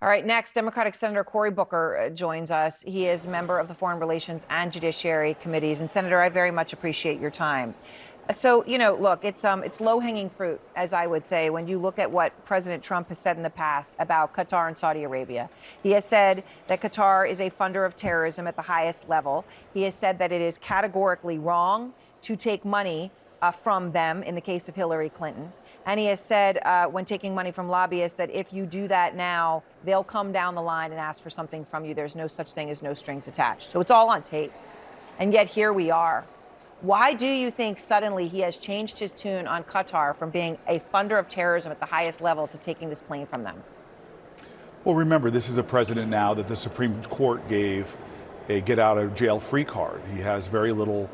All right, next, Democratic Senator Cory Booker joins us. He is a member of the Foreign Relations and Judiciary Committees. And Senator, I very much appreciate your time. So, look, it's low-hanging fruit, as I would say, when you look at what President Trump has said in the past about Qatar and Saudi Arabia. He has said that Qatar is a funder of terrorism at the highest level. He has said that it is categorically wrong to take money from them in the case of Hillary Clinton. And he has said when taking money from lobbyists that if you do that now, they'll come down the line and ask for something from you. There's no such thing as no strings attached. So it's all on tape. And yet here we are. Why do you think suddenly he has changed his tune on Qatar from being a funder of terrorism at the highest level to taking this plane from them? Well, remember, this is a president now that the Supreme Court gave a get-out-of-jail-free card. He has very little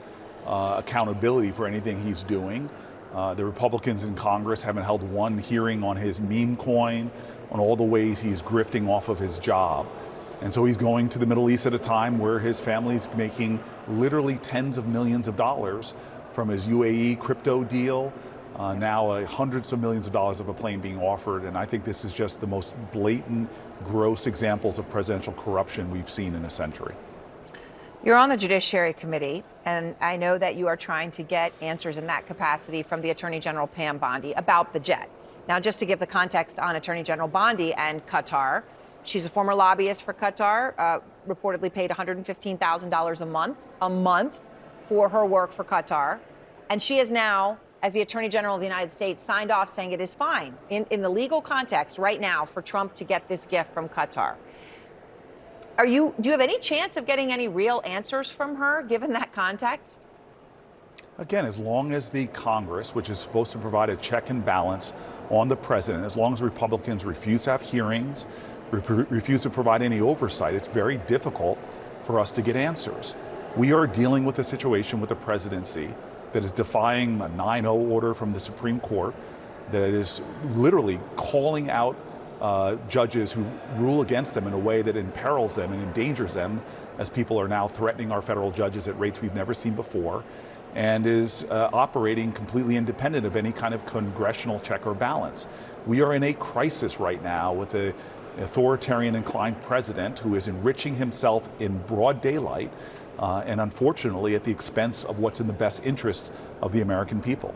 accountability for anything he's doing. The Republicans in Congress haven't held one hearing on his meme coin, on all the ways he's grifting off of his job. And so he's going to the Middle East at a time where his family's making literally tens of millions of dollars from his UAE crypto deal, now hundreds of millions of dollars of a plane being offered. And I think this is just the most blatant, gross examples of presidential corruption we've seen in a century. You're on the Judiciary Committee, and I know that you are trying to get answers in that capacity from the Attorney General Pam Bondi about the jet. Now, just to give the context on Attorney General Bondi and Qatar, she's a former lobbyist for Qatar, reportedly paid $115,000 a month for her work for Qatar. And she is now, as the Attorney General of the United States, signed off saying it is fine in the legal context right now for Trump to get this gift from Qatar. Do you have any chance of getting any real answers from her, given that context? Again, as long as the Congress, which is supposed to provide a check and balance on the president, as long as Republicans refuse to have hearings, refuse to provide any oversight, it's very difficult for us to get answers. We are dealing with a situation with the presidency that is defying a 9-0 order from the Supreme Court, that is literally calling out judges who rule against them in a way that imperils them and endangers them, as people are now threatening our federal judges at rates we've never seen before, and is operating completely independent of any kind of congressional check or balance. We are in a crisis right now with an authoritarian inclined president who is enriching himself in broad daylight and unfortunately at the expense of what's in the best interest of the American people.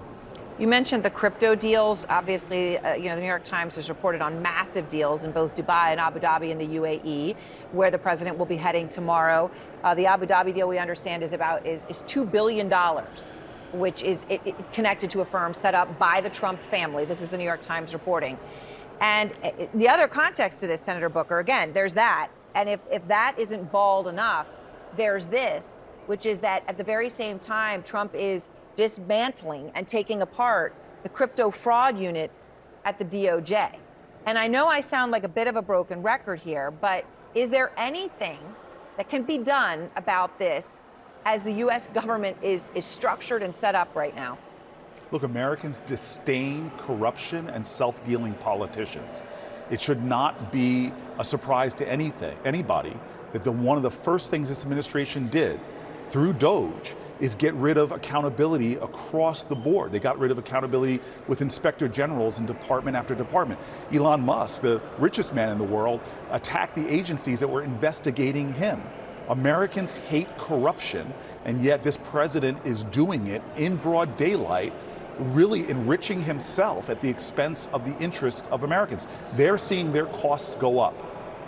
You mentioned the crypto deals. Obviously, the New York Times has reported on massive deals in both Dubai and Abu Dhabi and the UAE, where the president will be heading tomorrow. The Abu Dhabi deal, we understand, is $2 billion, which is connected to a firm set up by the Trump family. This is the New York Times reporting. And the other context to this, Senator Booker, again, there's that. And if that isn't bald enough, there's this, which is that at the very same time, Trump is dismantling and taking apart the crypto fraud unit at the DOJ. And I know I sound like a bit of a broken record here, but is there anything that can be done about this as the U.S. government is structured and set up right now? Look, Americans disdain corruption and self-dealing politicians. It should not be a surprise to anybody that one of the first things this administration did through DOJ is get rid of accountability across the board. They got rid of accountability with inspector generals in department after department. Elon Musk, the richest man in the world, attacked the agencies that were investigating him. Americans hate corruption, and yet this president is doing it in broad daylight, really enriching himself at the expense of the interests of Americans. They're seeing their costs go up.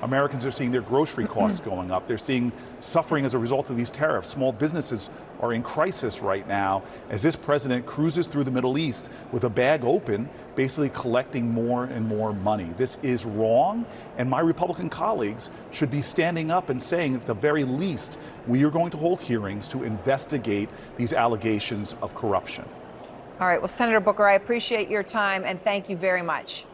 Americans are seeing their grocery costs going up. They're seeing suffering as a result of these tariffs. Small businesses are in crisis right now as this president cruises through the Middle East with a bag open, basically collecting more and more money. This is wrong, and my Republican colleagues should be standing up and saying, at the very least, we are going to hold hearings to investigate these allegations of corruption. All right. Well, Senator Booker, I appreciate your time, and thank you very much.